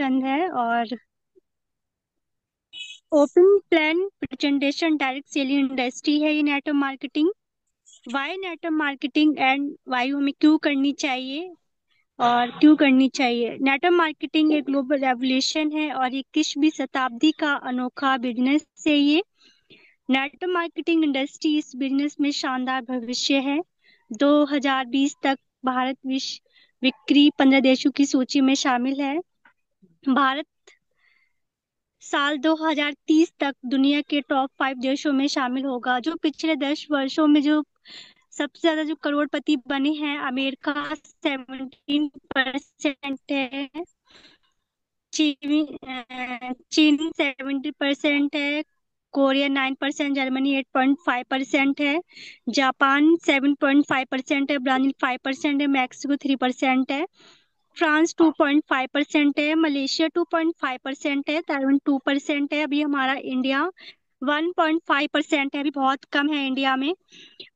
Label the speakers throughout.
Speaker 1: पसंद है। और open plan presentation direct selling industry है ये network marketing. Why network marketing and why हमें क्यों करनी चाहिए और क्यों करनी चाहिए। नेटवर्क मार्केटिंग एक ग्लोबल रेवोल्यूशन है और 21वीं शताब्दी का अनोखा बिजनेस है ये। नेटवर्क मार्केटिंग इंडस्ट्री इस बिजनेस में शानदार भविष्य है। 2020 तक भारत विश्व बिक्री 15 देशों की सूची में शामिल है। भारत साल 2030 तक दुनिया के टॉप 5 देशों में शामिल होगा। जो पिछले 10 वर्षों में जो सबसे ज्यादा जो करोड़पति बने हैं, अमेरिका 17% है। चीन 70% है। कोरिया 9%, जर्मनी 8.5% है। जापान 7.5% है। ब्राजील 5% है। मैक्सिको 3% है। फ्रांस 2.5% है। मलेशिया 2.5% है। ताइवान 2% है। अभी हमारा इंडिया 1.5% है। अभी बहुत कम है इंडिया में।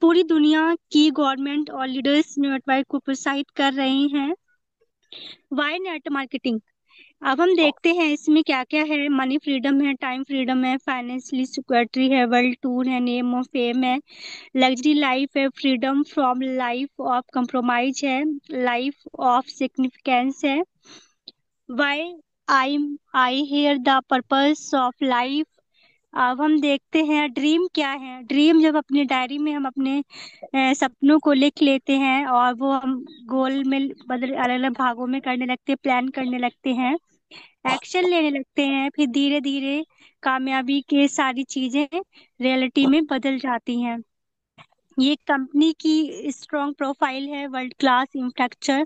Speaker 1: पूरी दुनिया की गवर्नमेंट और लीडर्स नेटवर्क को प्रोत्साहित कर रहे हैं। Why net marketing. अब हम देखते हैं इसमें क्या क्या है। मनी फ्रीडम है, टाइम फ्रीडम है, फाइनेंशियली सिक्योरिटी है, वर्ल्ड टूर है, नेम ऑफ फेम है, लग्जरी लाइफ है, freedom from life of compromise है, लाइफ ऑफ सिग्निफिकेंस है। Why I I here the purpose of life. अब हम देखते हैं ड्रीम क्या है। ड्रीम जब अपनी डायरी में हम अपने सपनों को लिख लेते हैं और वो हम गोल में बदल अलग अलग भागों में करने लगते हैं, प्लान करने लगते हैं, एक्शन लेने लगते हैं, फिर धीरे धीरे कामयाबी के सारी चीजें रियलिटी में बदल जाती हैं। ये कंपनी की स्ट्रॉन्ग प्रोफाइल है। वर्ल्ड क्लास इंफ्रास्ट्रक्चर,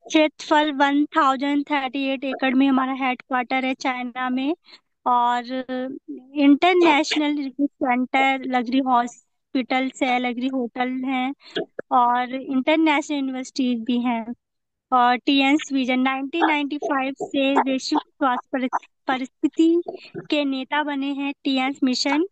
Speaker 1: क्षेत्रफल 1038 एकड़ में हमारा हेडक्वार्टर है चाइना में। और इंटरनेशनल सेंटर, लग्जरी हॉस्पिटल्स है, लग्जरी होटल हैं, और इंटरनेशनल यूनिवर्सिटीज भी हैं। और टीएन्स विजन 1995 से वैश्विक स्वास्थ्य परिस्थिति के नेता बने हैं। टीएन्स मिशन,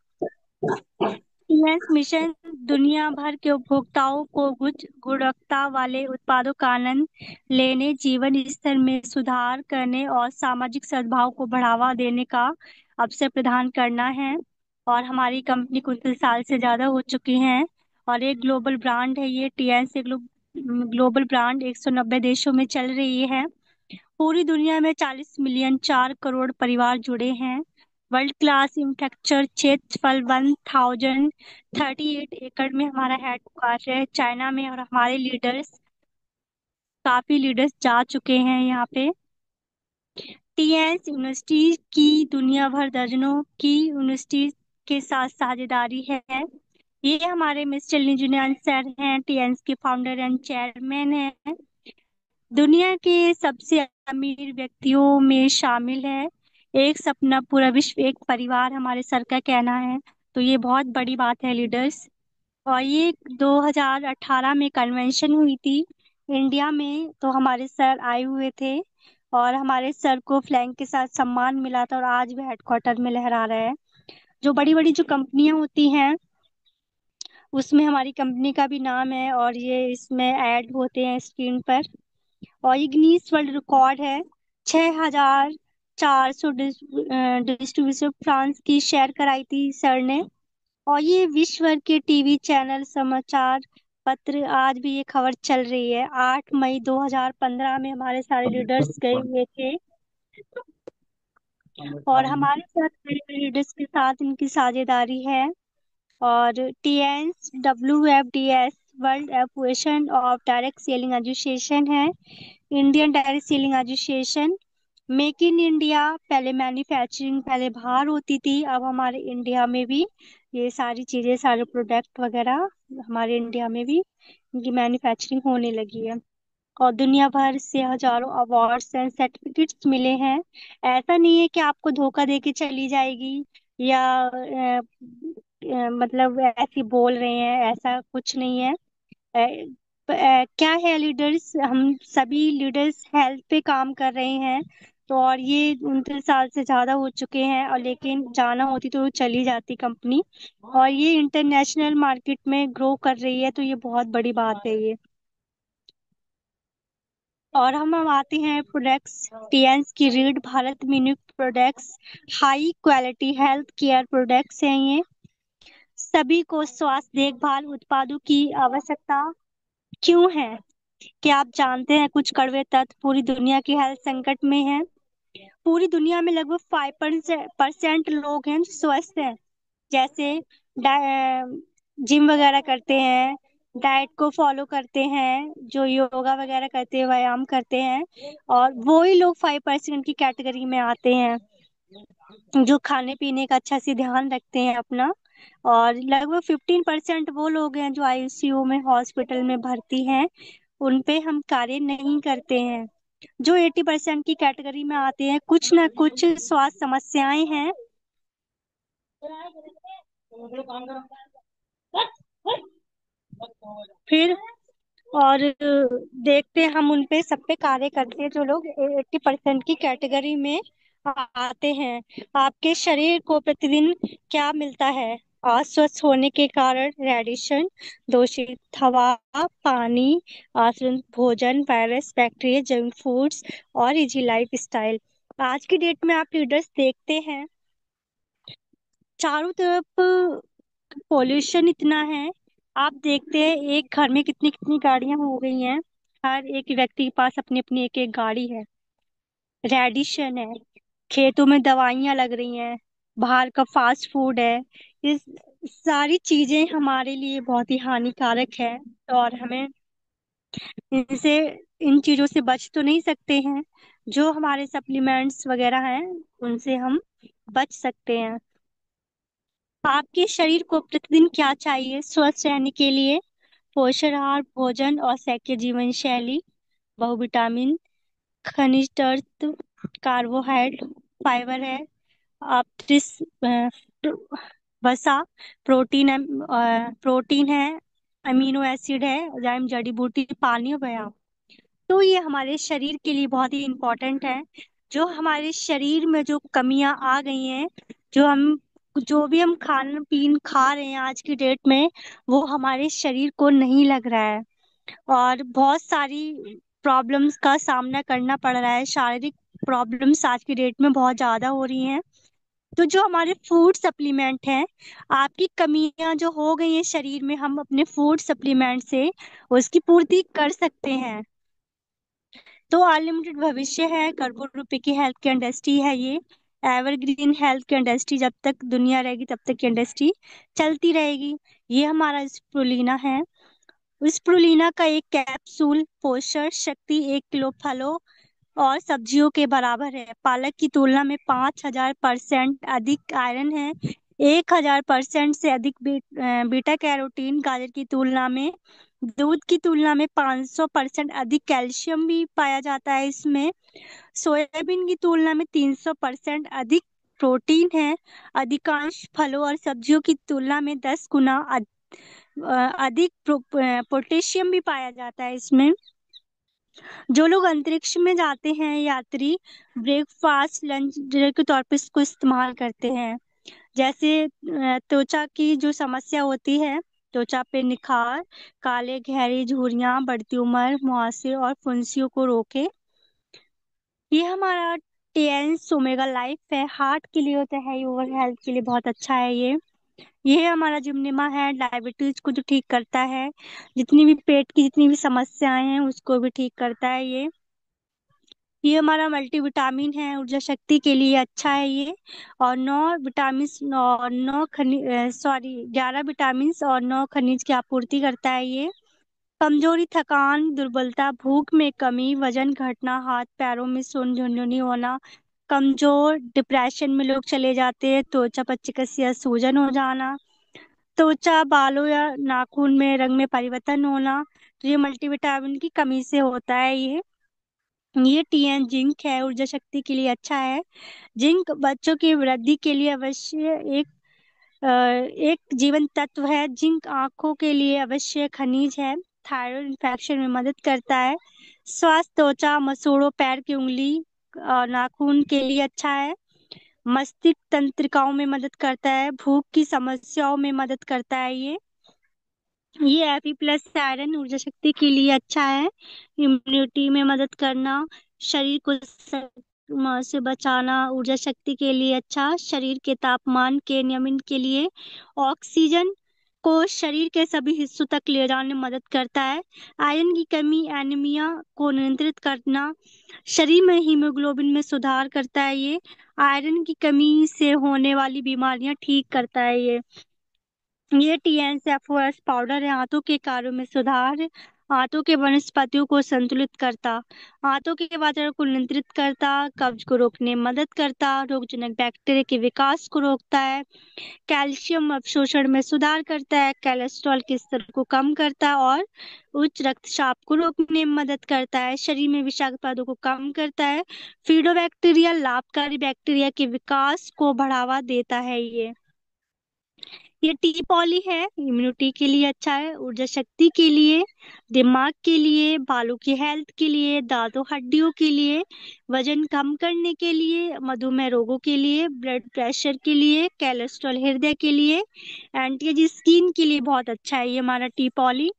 Speaker 1: टीएन्स मिशन दुनिया भर के उपभोक्ताओं को उच्च गुणवत्ता वाले उत्पादों का आनंद लेने, जीवन स्तर में सुधार करने और सामाजिक सद्भाव को बढ़ावा देने का अवसर प्रदान करना है। और हमारी कंपनी कुछ साल से ज्यादा हो चुकी है और एक ग्लोबल ब्रांड है ये। टीएन्स एक ग्लोबल ब्रांड 190 देशों में चल रही है। पूरी दुनिया में 40 मिलियन 4 करोड़ परिवार जुड़े हैं। वर्ल्ड क्लास इंफ्रास्ट्रक्चर, क्षेत्रफल 1038 एकड़ में हमारा हेडक्वार्टर है चाइना में। और हमारे लीडर्स, काफी लीडर्स जा चुके हैं यहाँ पे। टीएस यूनिवर्सिटी की दुनिया भर दर्जनों की यूनिवर्सिटी के साथ साझेदारी है। ये हमारे मिस्टर लिंजुनियन सर हैं, टीएस के फाउंडर एंड चेयरमैन हैं। दुनिया के सबसे अमीर व्यक्तियों में शामिल है। एक सपना पूरा विश्व एक परिवार, हमारे सर का कहना है। तो ये बहुत बड़ी बात है लीडर्स। और ये 2018 में कन्वेंशन हुई थी इंडिया में, तो हमारे सर आए हुए थे और हमारे सर को फ्लैग के साथ सम्मान मिला था और आज भी हेडक्वार्टर में लहरा रहा है। जो बड़ी बड़ी जो कंपनियां होती हैं उसमें हमारी कंपनी का भी नाम है और ये इसमें ऐड होते हैं स्क्रीन पर। और ये गिनीज वर्ल्ड रिकॉर्ड है। 6400 डिस्ट्रीब्यूशन फ्रांस की शेयर कराई थी सर ने। और ये विश्व भर के टीवी चैनल, समाचार पत्र, आज भी ये खबर चल रही है। 8 मई 2015 में हमारे सारे लीडर्स गए हुए थे और हमारे साथ बड़े बड़े लीडर्स के साथ इनकी साझेदारी है। और TS WFDS world association of direct selling association है। Indian direct selling association. Make in India, पहले मैन्युफैक्चरिंग पहले बाहर होती थी, अब हमारे इंडिया में भी ये सारी चीजें, सारे प्रोडक्ट वगैरह हमारे इंडिया में भी इनकी मैन्युफैक्चरिंग होने लगी है। और दुनिया भर से हजारों अवार्ड्स एंड सर्टिफिकेट्स मिले हैं। ऐसा नहीं है कि आपको धोखा दे के चली जाएगी या मतलब ऐसे बोल रहे हैं, ऐसा कुछ नहीं है। क्या है, लीडर्स, हम सभी लीडर्स हेल्थ पे काम कर रहे हैं। तो और ये 29 साल से ज्यादा हो चुके हैं और लेकिन जाना होती तो चली जाती कंपनी। और ये इंटरनेशनल मार्केट में ग्रो कर रही है, तो ये बहुत बड़ी बात है ये। और हम आते हैं प्रोडक्ट्स टीएंस की रीड भारत में नियुक्त products high quality health care products हैं ये। सभी को स्वास्थ्य देखभाल उत्पादों की आवश्यकता क्यों है? क्या आप जानते हैं कुछ कड़वे तथ्य पूरी दुनिया की हेल्थ संकट में है? पूरी दुनिया में लगभग 5% लोग हैं जो स्वस्थ हैं, जैसे जिम वगैरह करते हैं, डाइट को फॉलो करते हैं, जो योगा वगैरह करते हैं, व्यायाम करते हैं। और वो ही लोग 5% की कैटेगरी में आते हैं जो खाने पीने का अच्छा से ध्यान रखते हैं अपना। और लगभग 15% वो लोग हैं जो आईसीयू में हॉस्पिटल में भर्ती हैं, उन पे हम कार्य नहीं करते हैं। जो 80% की कैटेगरी में आते हैं कुछ ना कुछ स्वास्थ्य समस्याएं हैं। फिर और देखते हैं हम उन पे सब पे कार्य करते हैं जो लोग 80% की कैटेगरी में आते हैं। आपके शरीर को प्रतिदिन क्या मिलता है? अस्वस्थ होने के कारण रेडिएशन, दूषित हवा, पानी, आसुरंत भोजन, वायरस, बैक्टीरिया, जंक फूड्स और इजी लाइफ स्टाइल। आज की डेट में आप लीडर्स देखते हैं चारों तरफ पोल्यूशन इतना है। आप देखते हैं एक घर में कितनी कितनी गाड़ियां हो गई हैं, हर एक व्यक्ति के पास अपनी अपनी एक एक गाड़ी है। रेडिशन है, खेतों में दवाइयां लग रही हैं, बाहर का फास्ट फूड है। इस सारी चीजें हमारे लिए बहुत ही हानिकारक है। और हमें इनसे इन चीजों से बच तो नहीं सकते हैं। जो हमारे सप्लीमेंट्स वगैरह हैं उनसे हम बच सकते हैं। आपके शरीर को प्रतिदिन क्या चाहिए स्वस्थ रहने के लिए? पोषण आहार, भोजन और सैक्य जीवन शैली, बहुविटामिन, खनिज तत्व, कार्बोहाइड्रेट, फाइबर है, आपत्रिस वसा, प्रोटीन प्रोटीन है, अमीनो एसिड है, एंजाइम, जड़ी बूटी, पानी और व्यायाम। तो ये हमारे शरीर के लिए बहुत ही इम्पोर्टेंट है। जो हमारे शरीर में जो कमियां आ गई हैं, जो भी हम खान पीन खा रहे हैं आज की डेट में, वो हमारे शरीर को नहीं लग रहा है। और बहुत सारी प्रॉब्लम्स का सामना करना पड़ रहा है, शारीरिक प्रॉब्लम्स आज की डेट में बहुत ज्यादा हो रही हैं। तो जो हमारे फूड सप्लीमेंट हैं, आपकी कमियां जो हो गई हैं शरीर में, हम अपने फूड सप्लीमेंट से उसकी पूर्ति कर सकते हैं। तो अनलिमिटेड भविष्य है, करोड़ों रुपए की हेल्थ केयर इंडस्ट्री है ये। एवरग्रीन हेल्थ केयर इंडस्ट्री, जब तक दुनिया रहेगी तब तक ये इंडस्ट्री चलती रहेगी। ये हमारा स्प्रुलिना है। स्प्रुलिना का एक कैप्सूल पोषण शक्ति 1 किलो फलों और सब्जियों के बराबर है। पालक की तुलना में 5000% अधिक आयरन है, 1000% से अधिक बीटा कैरोटीन। गाजर की तुलना में, दूध की तुलना में 500% अधिक कैल्शियम भी पाया जाता है इसमें। सोयाबीन की तुलना में 300% अधिक प्रोटीन है। अधिकांश फलों और सब्जियों की तुलना में 10 गुना अधिक पोटेशियम भी पाया जाता है इसमें। जो लोग अंतरिक्ष में जाते हैं यात्री, ब्रेकफास्ट लंच डिनर के तौर पे इसको इस्तेमाल करते हैं। जैसे त्वचा की जो समस्या होती है, त्वचा पे निखार, काले गहरी झुर्रियां, बढ़ती उम्र, मुहासे और फुंसियों को रोके। ये हमारा टेंस ओमेगा लाइफ है, हार्ट के लिए होता है, ओवर हेल्थ के लिए बहुत अच्छा है ये हमारा जिमनिमा है, डायबिटीज को जो ठीक करता है, जितनी भी पेट की जितनी भी समस्याएं हैं उसको भी ठीक करता है ये हमारा मल्टीविटामिन है, ऊर्जा शक्ति के लिए अच्छा है ये। और 9 विटामिन और 11 विटामिन और 9 खनिज की आपूर्ति करता है ये। कमजोरी, थकान, दुर्बलता, भूख में कमी, वजन घटना, हाथ पैरों में सुन झुनझुनी होना, कमजोर, डिप्रेशन में लोग चले जाते हैं, त्वचा पर चिकस या सूजन हो जाना, त्वचा, बालों या नाखून में रंग में परिवर्तन होना, तो ये मल्टीविटामिन की कमी से होता है ये टीएन जिंक है, ऊर्जा शक्ति के लिए अच्छा है। जिंक बच्चों की वृद्धि के लिए अवश्य एक जीवन तत्व है। जिंक आंखों के लिए आवश्यक खनिज है। थायराइड इन्फेक्शन में मदद करता है। स्वास्थ्य, त्वचा, मसूड़ों, पैर की उंगली और नाखून के लिए अच्छा है। मस्तिष्क तंत्रिकाओं में मदद करता है। भूख की समस्याओं में मदद करता है ये। ये Fe प्लस आयरन ऊर्जा शक्ति के लिए अच्छा है। इम्यूनिटी में मदद करना, शरीर को संक्रमण से बचाना, ऊर्जा शक्ति के लिए अच्छा, शरीर के तापमान के नियमन के लिए, ऑक्सीजन को शरीर के सभी हिस्सों तक ले जाने में मदद करता है। आयरन की कमी एनीमिया को नियंत्रित करना, शरीर में हीमोग्लोबिन में सुधार करता है ये। आयरन की कमी से होने वाली बीमारियां ठीक करता है ये TNF पाउडर है, आंतों के कार्यों में सुधार, आंतों के वनस्पतियों को संतुलित करता, आंतों के वातावरण को नियंत्रित करता, कब्ज को रोकने में मदद करता, रोगजनक बैक्टीरिया के विकास को रोकता है, कैल्शियम अवशोषण में सुधार करता है, कोलेस्ट्रॉल के स्तर को कम करता है और उच्च रक्तचाप को रोकने में मदद करता है, शरीर में विषाक्त पदार्थों को कम करता है, फिडोबैक्टीरिया लाभकारी बैक्टीरिया के विकास को बढ़ावा देता है ये टी पॉली है, इम्यूनिटी के लिए अच्छा है, ऊर्जा शक्ति के लिए, दिमाग के लिए, बालों की हेल्थ के लिए, दांतों हड्डियों के लिए, वजन कम करने के लिए, मधुमेह रोगों के लिए, ब्लड प्रेशर के लिए, कोलेस्ट्रॉल हृदय के लिए, एंटी एज स्किन के लिए बहुत अच्छा है ये हमारा टी पॉली।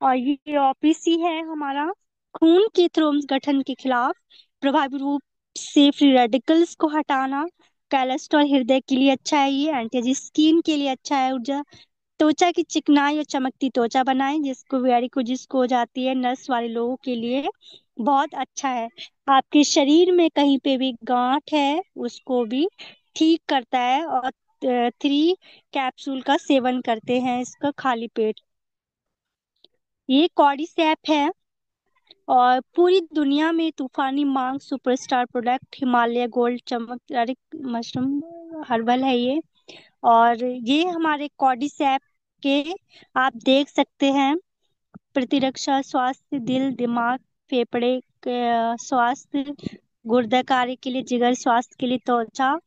Speaker 1: और ये ओपीसी है हमारा, खून के थ्रोम्ब गठन के खिलाफ प्रभावी रूप से फ्री रेडिकल्स को हटाना, कोलेस्ट्रॉल हृदय के लिए अच्छा है ये, एंटी स्किन के लिए अच्छा है, ऊर्जा त्वचा की चिकनाई और चमकती त्वचा बनाए जिसको वेरिकोजिस हो जाती है नस वाले लोगों के लिए बहुत अच्छा है। आपके शरीर में कहीं पे भी गांठ है उसको भी ठीक करता है। और 3 कैप्सूल का सेवन करते हैं इसका खाली पेट। ये कॉर्डिसेप है और पूरी दुनिया में तूफानी मांग सुपरस्टार प्रोडक्ट हिमालय गोल्ड चमक मशरूम हर्बल है ये। और ये हमारे कॉर्डिसेप के आप देख सकते हैं प्रतिरक्षा स्वास्थ्य, दिल दिमाग फेफड़े स्वास्थ्य, गुर्दा कार्य के लिए, जिगर स्वास्थ्य के लिए, त्वचा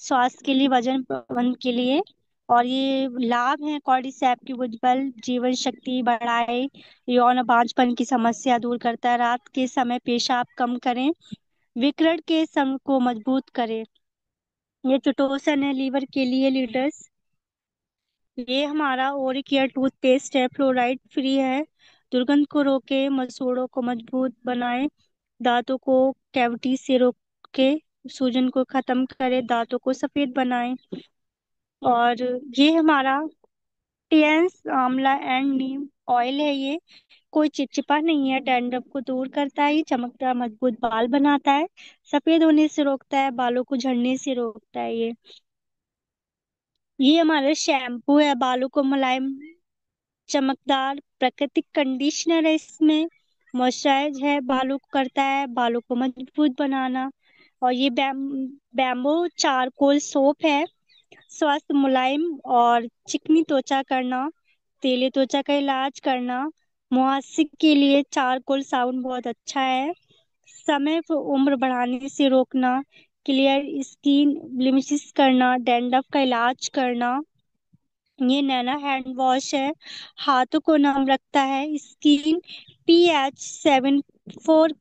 Speaker 1: स्वास्थ्य के लिए, वजन प्रबंधन के लिए। और ये लाभ है कॉर्डिसेप की, उज्ज्वल जीवन शक्ति बढ़ाए, यौन बांझपन की समस्या दूर करता है, रात के समय पेशाब कम करें, विकर्ण के संग को मजबूत करे। ये चुटोसन है लीवर के लिए लीडर्स। ये हमारा ओरल केयर टूथपेस्ट है, फ्लोराइड फ्री है, दुर्गंध को रोके, मसूड़ों को मजबूत बनाए, दांतों को कैविटी से रोके, सूजन को खत्म करे, दांतों को सफेद बनाए। और ये हमारा टियंस आंवला एंड नीम ऑयल है ये, कोई चिपचिपा नहीं है, डैंड्रफ को दूर करता है, ये चमकदार मजबूत बाल बनाता है, सफेद होने से रोकता है, बालों को झड़ने से रोकता है ये हमारा शैम्पू है, बालों को मुलायम चमकदार प्राकृतिक कंडीशनर है इसमें, मॉइस्चराइज है, बालों को करता है बालों को मजबूत बनाना। और ये बैम्बो चारकोल सोप है, स्वास्थ्य मुलायम और चिकनी त्वचा करना, तेली त्वचा का इलाज करना, मुहासे के लिए चारकोल साबुन बहुत अच्छा है, समय पर उम्र बढ़ाने से रोकना, क्लियर स्किन ब्लेमिशेस करना, डैंड्रफ का इलाज करना। ये नैना हैंड वॉश है, हाथों को नम रखता है, स्किन pH 7 4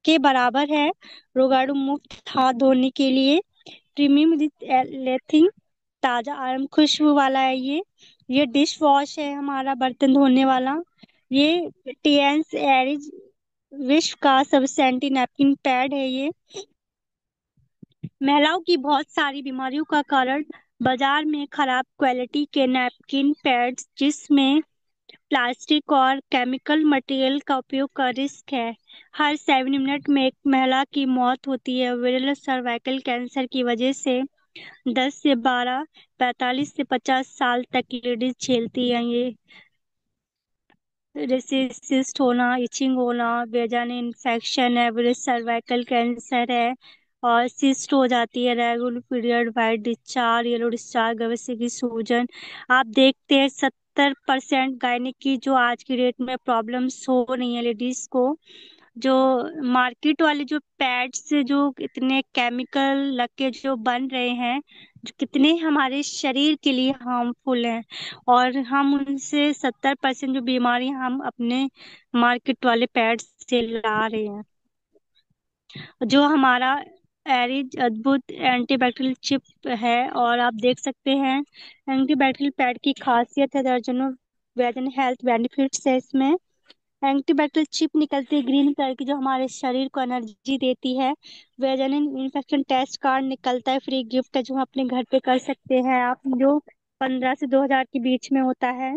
Speaker 1: के बराबर है, रोगाणु मुक्त हाथ धोने के लिए, प्रीमियम लेथिंग ताजा आराम खुशबू वाला है ये डिश वॉश है हमारा बर्तन धोने वाला। ये टीएंस एरिज विश्व का सबसे एंटी नैपकिन पैड है ये। महिलाओं की बहुत सारी बीमारियों का कारण बाजार में खराब क्वालिटी के नैपकिन पैड्स जिसमें प्लास्टिक और केमिकल मटेरियल का उपयोग का रिस्क है। हर 7 मिनट में एक महिला की मौत होती है विरल सर्वाइकल कैंसर की वजह से। 10 से 12, 45 से 50 साल तक लेडीज झेलती हैं ये, जैसे सिस्ट होना, इचिंग होना, वेजाइनल इन्फेक्शन है, ब्रेस्ट सर्वाइकल कैंसर है, और सिस्ट हो जाती है, regular period, white discharge, yellow discharge, गवसे की सूजन। आप देखते हैं 70% गायनिक की जो आज की डेट में प्रॉब्लम्स हो रही है लेडीज को, जो मार्केट वाले जो पैड्स जो इतने केमिकल लग के जो बन रहे हैं, जो कितने हमारे शरीर के लिए हार्मफुल हैं, और हम उनसे 70% जो बीमारी हम अपने मार्केट वाले पैड्स से ला रहे हैं। जो हमारा एरिज अद्भुत एंटीबैक्टीरियल चिप है। और आप देख सकते हैं एंटीबैक्टीरियल पैड की खासियत है, दर्जनों वैधन हेल्थ बेनिफिट्स है इसमें। एंटीबैक्टीरियल चिप निकलती है ग्रीन कलर की, जो हमारे शरीर को एनर्जी देती है। वैजन इन्फेक्शन टेस्ट कार्ड निकलता है, फ्री गिफ्ट है जो हम अपने घर पे कर सकते हैं आप, जो 15 से 2000 के बीच में होता है।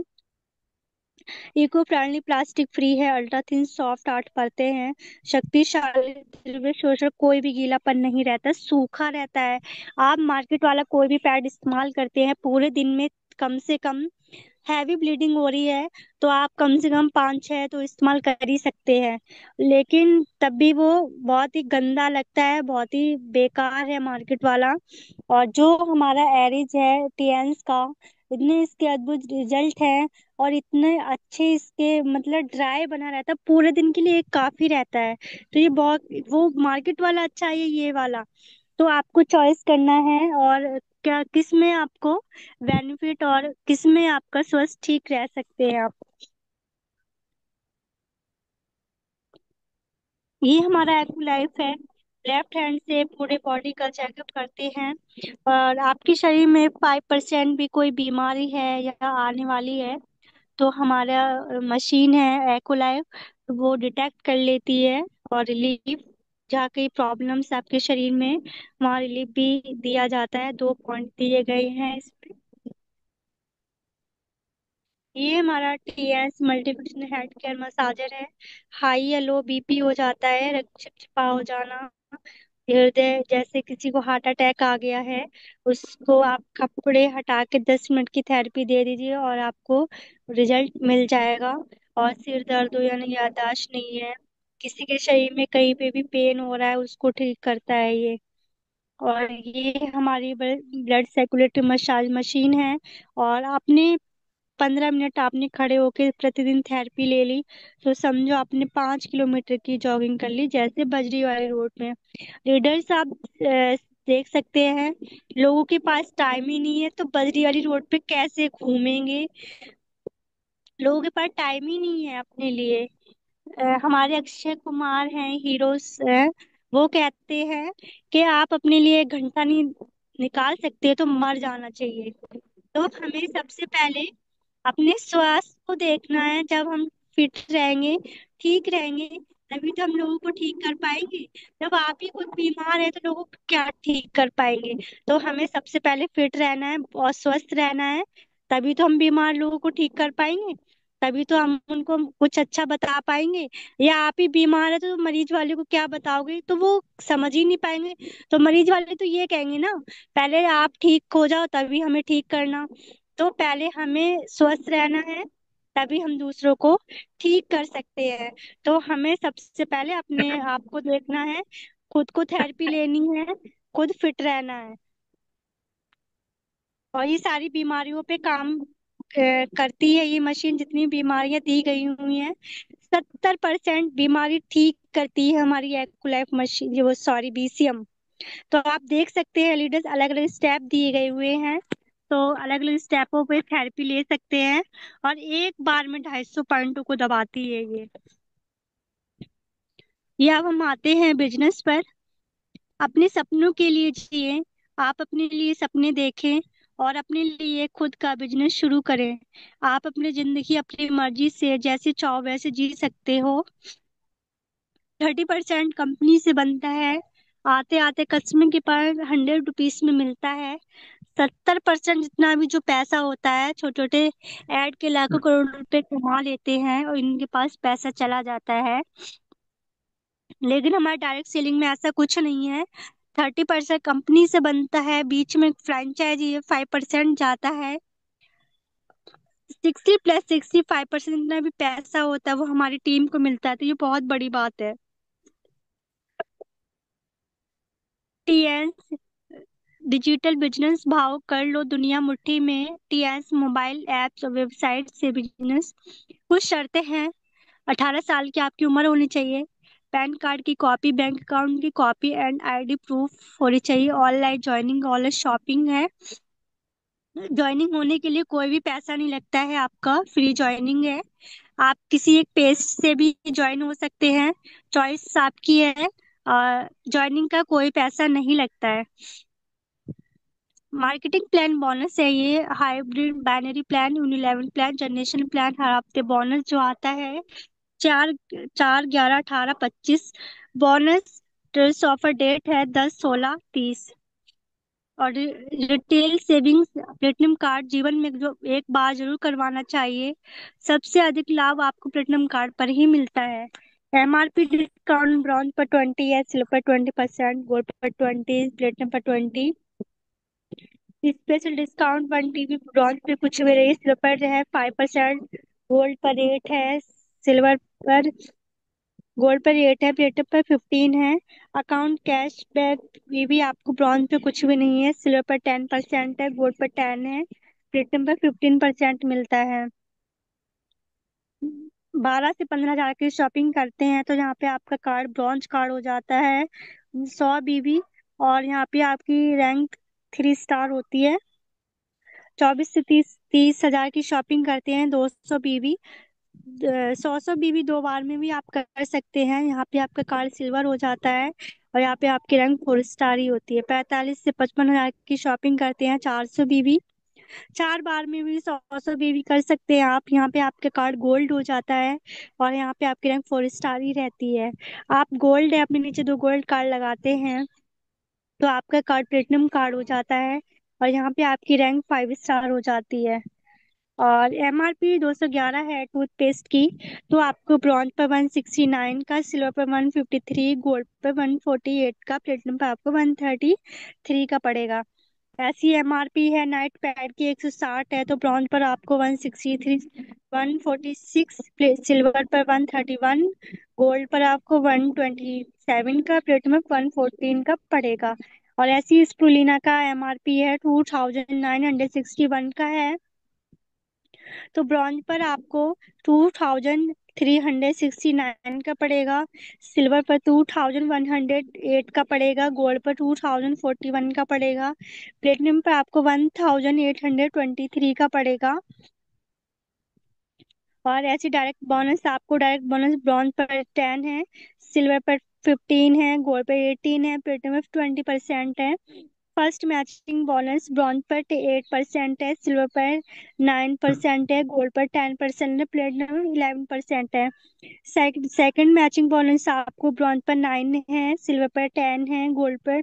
Speaker 1: इको फ्रेंडली प्लास्टिक फ्री है, अल्ट्रा थिन सॉफ्ट 8 परतें हैं। शक्तिशाली दिव्य शोषक, कोई भी गीलापन नहीं रहता, सूखा रहता है। आप मार्केट वाला कोई भी पैड इस्तेमाल करते हैं पूरे दिन में कम से कम, हैवी ब्लीडिंग हो रही है तो आप कम से कम 5-6 तो इस्तेमाल कर ही सकते हैं, लेकिन तब भी वो बहुत ही गंदा लगता है, बहुत ही बेकार है मार्केट वाला। और जो हमारा एरिज है टीएंस का, इतने इसके अद्भुत रिजल्ट है, और इतने अच्छे इसके मतलब ड्राई बना रहता है पूरे दिन के लिए, काफी रहता है। तो ये बहुत, वो मार्केट वाला अच्छा है ये वाला। तो आपको चॉइस करना है, और क्या किस में आपको बेनिफिट और किस में आपका स्वास्थ्य ठीक रह सकते हैं आप। ये हमारा एक्टिव लाइफ है, लेफ्ट हैंड से पूरे बॉडी का चेकअप करते हैं। और आपके शरीर में 5% भी कोई बीमारी है या आने वाली है, तो हमारा मशीन है एक्वालाइफ, तो वो डिटेक्ट कर लेती है। और रिलीफ, जहाँ कई प्रॉब्लम्स आपके शरीर में, वहाँ रिलीफ भी दिया जाता है। 2 पॉइंट दिए गए हैं इसमें। ये हमारा TS multifunction head care massager है। हाई या लो बीपी हो जाता है, रक्त चिपचिपा हो जाना, हृदय जैसे किसी को हार्ट अटैक आ गया है, उसको आप कपड़े हटा के 10 मिनट की थेरेपी दे दीजिए और आपको रिजल्ट मिल जाएगा। और सिर दर्द हो यानी याददाश्त नहीं है, किसी के शरीर में कहीं पे भी पेन हो रहा है, उसको ठीक करता है ये। और ये हमारी ब्लड सर्कुलेटरी मसाज मशीन है। और आपने 15 मिनट आपने खड़े होके प्रतिदिन थेरेपी ले ली, तो समझो आपने 5 किलोमीटर की जॉगिंग कर ली, जैसे बजरी वाली रोड में। लीडर्स आप देख सकते हैं, लोगों के पास टाइम ही नहीं है तो बजरी वाली रोड पे कैसे घूमेंगे। लोगों के पास टाइम ही नहीं है अपने लिए। हमारे अक्षय कुमार हैं, हीरोज हैं, वो कहते हैं कि आप अपने लिए 1 घंटा नहीं निकाल सकते तो मर जाना चाहिए। तो हमें सबसे पहले अपने स्वास्थ्य को देखना है। जब हम फिट रहेंगे, ठीक रहेंगे, तभी तो हम लोगों को ठीक कर पाएंगे। जब आप ही खुद बीमार है तो लोगों को क्या ठीक कर पाएंगे। तो हमें सबसे पहले फिट रहना है और स्वस्थ रहना है, तभी तो हम बीमार लोगों को ठीक कर पाएंगे, तभी तो हम उनको कुछ अच्छा बता पाएंगे। या आप ही बीमार है तो मरीज वाले को क्या बताओगे, तो वो समझ ही नहीं पाएंगे। तो मरीज वाले तो ये कहेंगे ना, पहले आप ठीक हो जाओ तभी हमें ठीक करना। तो पहले हमें स्वस्थ रहना है, तभी हम दूसरों को ठीक कर सकते हैं। तो हमें सबसे पहले अपने आप को देखना है, खुद को थेरेपी लेनी है, खुद फिट रहना है। और ये सारी बीमारियों पे काम करती है ये मशीन, जितनी बीमारियां दी गई हुई हैं 70% बीमारी ठीक करती है हमारी एक्ुलाइफ मशीन, जो सॉरी बीसीएम। तो आप देख सकते हैं लीडर्स, अलग अलग स्टेप दिए गए हुए हैं, तो अलग अलग स्टेपों पे थेरेपी ले सकते हैं। और एक बार में 250 पॉइंटों को दबाती है ये। अब हम आते हैं बिजनेस पर। अपने सपनों के लिए जिए, आप अपने लिए सपने देखें और अपने लिए खुद का बिजनेस शुरू करें। आप अपनी जिंदगी अपनी मर्जी से जैसे चाहो वैसे जी सकते हो। 30% कंपनी से बनता है, आते आते कस्टमर के पास 100 रुपीज में मिलता है। 70% जितना भी जो पैसा होता है, छोटे छोटे ऐड के लाखों करोड़ रुपए कमा लेते हैं और इनके पास पैसा चला जाता है। लेकिन हमारे डायरेक्ट सेलिंग में ऐसा कुछ नहीं है। 30% कंपनी से बनता है, बीच में फ्रेंचाइजी 5% जाता है। 60 + 65% जितना भी पैसा होता है वो हमारी टीम को मिलता है, तो ये बहुत बड़ी बात है। टीएस डिजिटल बिजनेस भाव कर लो दुनिया मुट्ठी में, टीएस मोबाइल एप्स और वेबसाइट से बिजनेस। कुछ शर्तें हैं। 18 साल की आपकी उम्र होनी चाहिए, पैन कार्ड की कॉपी, बैंक अकाउंट की कॉपी एंड आईडी प्रूफ होनी चाहिए। ऑनलाइन ज्वाइनिंग, ऑनलाइन शॉपिंग है। ज्वाइनिंग होने के लिए कोई भी पैसा नहीं लगता है, आपका फ्री ज्वाइनिंग है। आप किसी एक पेज से भी ज्वाइन हो सकते हैं, चॉइस आपकी है। ज्वाइनिंग का कोई पैसा नहीं लगता है। मार्केटिंग प्लान बोनस है ये, hybrid binary plan, unilevel plan, generation plan. हर हफ्ते बोनस जो आता है, 4, 4, 11, 18, 25 बोनस। ऑफर डेट है 10, 16, 30। और रिटेल सेविंग्स प्लेटिनम कार्ड जीवन में जो एक बार जरूर करवाना चाहिए। सबसे अधिक लाभ आपको प्लेटिनम कार्ड पर ही मिलता है। एमआरपी डिस्काउंट ब्रॉन्ज पर 20 है, सिल्वर पर 20%, गोल्ड पर 20, प्लेटिनम पर 20। स्पेशल डिस्काउंट 1 टीबी ब्रॉन्ज पे कुछ भी रही, सिल्वर पर है 5%, गोल्ड पर 8 है, सिल्वर पर गोल्ड पर 8 है, प्लेटिनम पर 15 है। अकाउंट कैश बैक ये भी आपको ब्रॉन्ज पे कुछ भी नहीं है, सिल्वर पर 10% है, गोल्ड पर 10 है, प्लेटिनम पर 15% मिलता है। 12 से 15 हजार की शॉपिंग करते हैं तो यहाँ पे आपका कार्ड ब्रॉन्ज कार्ड हो जाता है, 100 बीबी। और यहाँ पे आपकी रैंक 3 स्टार होती है। 24 से 30 हजार की शॉपिंग करते हैं, 200 बीबी, 100 बीबी 2 बार में भी आप कर सकते हैं। यहाँ पे आपका कार्ड सिल्वर हो जाता है और यहाँ पे आपकी रैंक 4 स्टार ही होती है। 45 से 55 हजार की शॉपिंग करते हैं, 400 बीबी, 4 बार में भी 100 बीबी कर सकते हैं आप। यहाँ पे आपके कार्ड गोल्ड हो जाता है और यहाँ पे आपकी रैंक 4 स्टार ही रहती है। आप गोल्ड है अपने नीचे 2 गोल्ड कार्ड लगाते हैं तो आपका कार्ड प्लेटिनम कार्ड हो जाता है और यहाँ पे आपकी रैंक 5 स्टार हो जाती है। और एमआरपी 211 है टूथपेस्ट की, तो आपको ब्रॉन्ज पर 169 का, सिल्वर पर 153, गोल्ड पर 148 का, प्लेटिनम पर आपको 133 का पड़ेगा। ऐसी एमआरपी है नाइट पैड की 160 है, तो ब्रॉन्ज पर आपको 163, 146, सिल्वर पर 131, गोल्ड पर आपको 127 का, प्लेटिनम पर 114 का पड़ेगा। और ऐसी स्प्रुलिना का एमआरपी है 2961 का है, तो ब्रॉन्ज पर आपको 2369 का पड़ेगा, सिल्वर पर 2108 का पड़ेगा, गोल्ड पर 2041 का पड़ेगा, प्लेटिनम पर आपको 1823 का पड़ेगा। और ऐसी डायरेक्ट बोनस ब्रॉन्ज पर 10 है, सिल्वर पर 15 है, गोल्ड पर 18 है, प्लेटिनम पर 20% है। फर्स्ट मैचिंग बोनस ब्रॉन्ज पर 8% है, सिल्वर पर 9% है, गोल्ड पर 10% है, प्लेटिनम 11% है। सेकंड मैचिंग बोनस आपको ब्रॉन्ज पर 9 है, सिल्वर पर 10 है, गोल्ड पर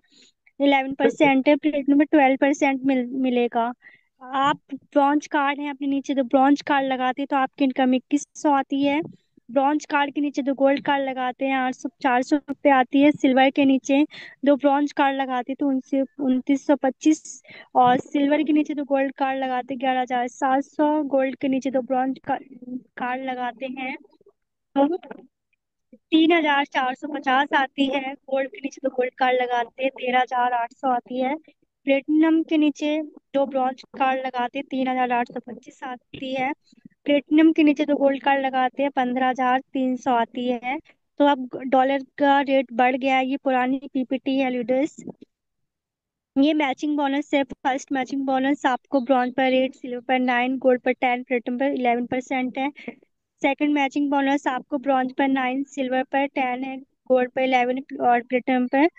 Speaker 1: 11% है, प्लेटिनम पर 12% मिलेगा। आप ब्रॉन्ज कार्ड है अपने नीचे तो ब्रॉन्ज कार्ड लगाते हैं तो आपकी इनकम 2100 आती है। ब्रॉन्ज कार्ड के नीचे 2 गोल्ड कार्ड लगाते हैं, 400 रुपये आती है। सिल्वर के नीचे 2 ब्रॉन्ज कार्ड लगाते हैं तो उनसे 2925। और सिल्वर के नीचे 2 गोल्ड कार्ड लगाते हैं, 11,700। गोल्ड के नीचे 2 ब्रॉन्ज कार्ड लगाते हैं तो 3,450 आती है। गोल्ड के नीचे 2 गोल्ड कार्ड लगाते हैं, 13,800 आती है। प्लेटिनम के नीचे 2 ब्रॉन्ज कार्ड लगाते हैं, 3,825 आती है। प्लेटिनम के नीचे 2 गोल्ड कार्ड लगाते हैं, 15,300 आती है। तो अब डॉलर का रेट बढ़ गया है, ये पुरानी पीपीटी है लीडर्स। ये मैचिंग बोनस है। फर्स्ट मैचिंग बोनस आपको ब्रॉन्ज पर 8, सिल्वर पर 9, गोल्ड पर 10, प्लेटिनम पर 11% है। सेकंड मैचिंग बोनस आपको ब्रॉन्ज पर 9, सिल्वर पर 10 है, गोल्ड पर 11 और प्लेटिनम पर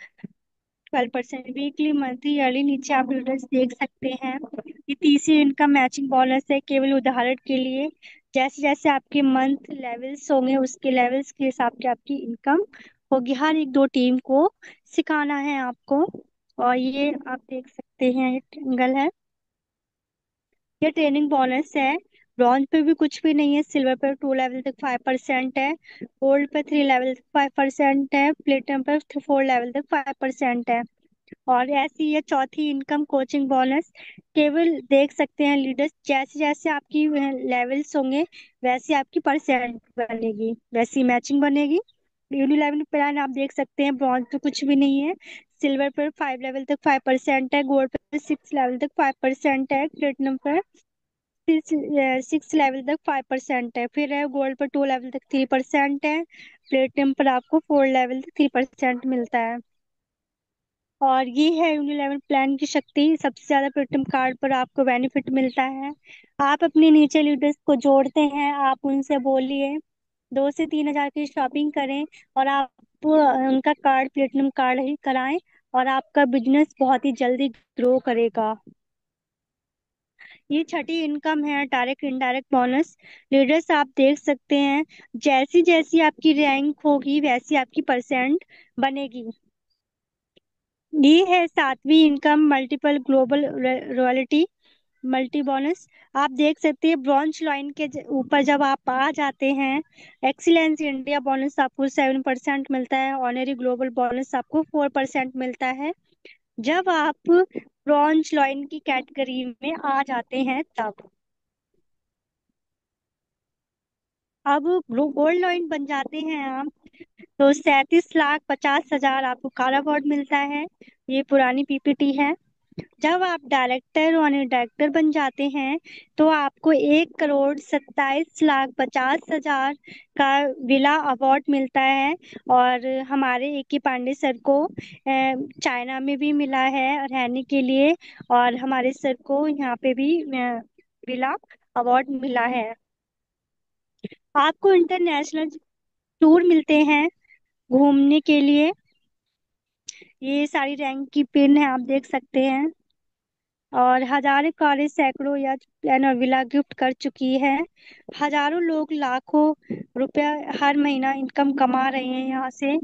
Speaker 1: 12%। वीकली, मंथली, ईयरली नीचे आप रिटर्न्स देख सकते हैं। ये तीसरी इनकम मैचिंग बोनस है, केवल उदाहरण के लिए। जैसे जैसे आपके मंथ लेवल्स होंगे उसके लेवल्स के हिसाब से आपकी इनकम होगी। हर एक दो टीम को सिखाना है आपको। और ये आप देख सकते हैं, ये ट्रिंगल है, ये ट्रेनिंग बोनस है। ब्रॉन्ज पे भी कुछ भी नहीं है, सिल्वर पर 2 लेवल तक 5% है, गोल्ड पर 3 लेवल तक 5% है, प्लेटिनम पर 4 लेवल तक 5% है। और ऐसी ये चौथी इनकम कोचिंग बोनस, केवल देख सकते हैं लीडर्स, जैसे जैसे आपकी लेवल्स होंगे वैसे आपकी परसेंट बनेगी, वैसी मैचिंग बनेगी। यूनिलेवल प्लान आप देख सकते हैं, ब्रॉन्ज पे कुछ भी नहीं है, सिल्वर पर 5 लेवल तक 5% है, गोल्ड पर 6 लेवल तक 5% है, प्लेटिनम पर 6 लेवल तक 5% है, फिर है गोल्ड पर 2 लेवल तक 3% है, प्लेटिनम पर आपको 4 लेवल तक 3% मिलता है। और ये है यूनिलेवल प्लान की शक्ति, सबसे ज्यादा प्लेटिनम कार्ड पर आपको बेनिफिट मिलता है। आप अपने नीचे लीडर्स को जोड़ते हैं, आप उनसे बोलिए 2 से 3 हजार की शॉपिंग करें और आप आप उनका कार्ड प्लेटिनम कार्ड ही कराएं, और आपका बिजनेस बहुत ही जल्दी ग्रो करेगा। ये छठी इनकम है, डायरेक्ट इनडायरेक्ट बोनस। लीडर्स आप देख सकते हैं, जैसी जैसी आपकी रैंक होगी वैसी आपकी परसेंट बनेगी। ये है सातवीं income, multiple global royalty multi bonus. आप देख सकते हैं ब्रॉन्ज लाइन के ऊपर जब आप आ जाते हैं, एक्सीलेंस इंडिया बोनस आपको 7% मिलता है, ऑनरी ग्लोबल बोनस आपको 4% मिलता है, जब आप ब्रॉन्ज लाइन की कैटेगरी में आ जाते हैं तब। अब गोल्ड लाइन बन जाते हैं आप, तो 37,50,000 आपको कार अवार्ड मिलता है। ये पुरानी पीपीटी है। जब आप डायरेक्टर और डायरेक्टर बन जाते हैं, तो आपको 1,27,50,000 का विला अवार्ड मिलता है। और हमारे ए के पांडे सर को चाइना में भी मिला है रहने के लिए, और हमारे सर को यहाँ पे भी विला अवार्ड मिला है। आपको इंटरनेशनल टूर मिलते हैं घूमने के लिए। ये सारी रैंक की पिन है, आप देख सकते हैं। और हजारों कारें सैकड़ों या पियानो विला गिफ्ट कर चुकी है। हजारों लोग लाखों रुपया हर महीना इनकम कमा रहे हैं यहाँ से,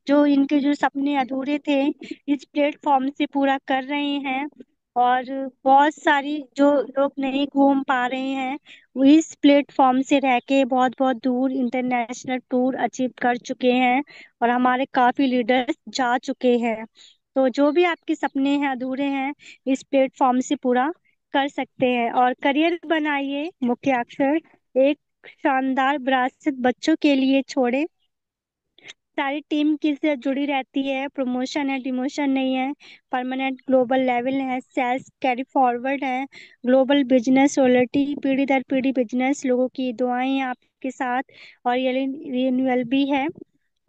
Speaker 1: जो इनके जो सपने अधूरे थे इस प्लेटफॉर्म से पूरा कर रहे हैं। और बहुत सारी जो लोग नहीं घूम पा रहे हैं, वो इस प्लेटफॉर्म से रह के बहुत बहुत दूर इंटरनेशनल टूर अचीव कर चुके हैं, और हमारे काफी लीडर्स जा चुके हैं। तो जो भी आपके सपने हैं अधूरे हैं, इस प्लेटफॉर्म से पूरा कर सकते हैं। और करियर बनाइए, मुख्य अक्षर एक शानदार विरासत बच्चों के लिए छोड़े। सारी टीम किससे जुड़ी रहती है, प्रमोशन है, डिमोशन नहीं है, परमानेंट ग्लोबल लेवल है, सेल्स कैरी फॉरवर्ड है, ग्लोबल बिजनेस रॉयल्टी, पीढ़ी दर पीढ़ी बिजनेस, लोगों की दुआएं हैं आपके साथ, और ये रिन्यूअल भी है।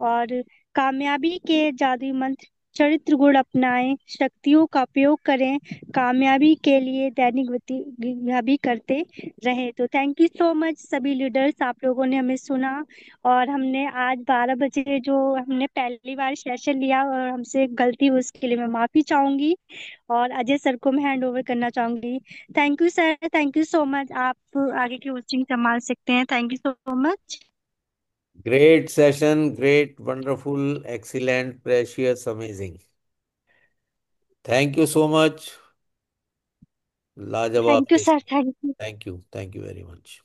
Speaker 1: और कामयाबी के जादुई मंत्र, चरित्र गुण अपनाएं, शक्तियों का उपयोग करें, कामयाबी के लिए दैनिक गतिविधियां भी करते रहे। तो थैंक यू सो मच सभी लीडर्स, आप लोगों ने हमें सुना। और हमने आज 12 बजे जो हमने पहली बार सेशन लिया और हमसे गलती हुई, उसके लिए मैं माफी चाहूंगी, और अजय सर को मैं हैंड ओवर करना चाहूंगी। Thank you sir, thank you so much. आप आगे की होस्टिंग संभाल सकते हैं। Thank you so much.
Speaker 2: Great session, great, wonderful, excellent, precious, amazing. Thank you so much. लाजवाब
Speaker 1: thank you
Speaker 2: session.
Speaker 1: Sir, thank you.
Speaker 2: Thank you very much.